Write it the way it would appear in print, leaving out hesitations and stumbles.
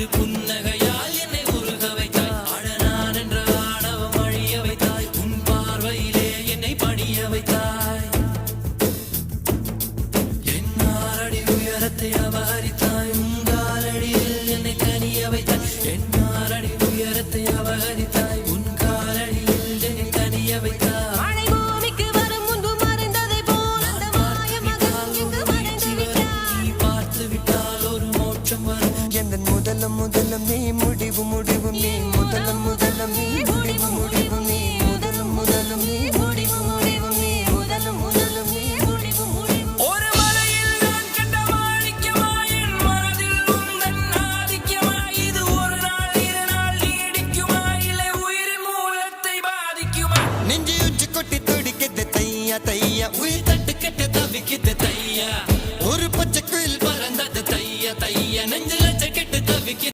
புன்னகையால் என்னை உருக வைத்தாய். அழனான் என்ற ஆணவம் அழிய வைத்தாய். உன் பார்வையிலே என்னை பணிய வைத்தாய். என் ஆறடி உயரத்தை அபகரித்தாய். உன் காலடியில் என்னை கனிய வைத்தாய். என் ஆறடி உயரத்தை அபகரித்தாய். உன் காலடியில் என்னை கனிய வைத்தாய். முதலம் நீ முடிவு முடிவு நீ முதலம் நீ முடிவு முடிவு நீ முதலம் நீ முடிவு முடிவு நீ முதலம் நீ முடிவு முடிவு. ஒரு மலையில் நான் கண்ட மாணிக்கமா என் மனதில் உந்தன் ஆதிக்கமா. இது ஒரு நாள் இரு நாள் நீடிக்குமா இல்லை உயிரின் மூலத்தை பாதிக்குமா. நெஞ்சு உச்சி கொட்டி துடிக்குது தையா தையா உயிர் தட்டு கெட்ட தவிக்குது தையா. ஒரு பச்சை குயில் பறந்தது தையா தையா. நெஞ்சில் கெட்டு தவிக்குது.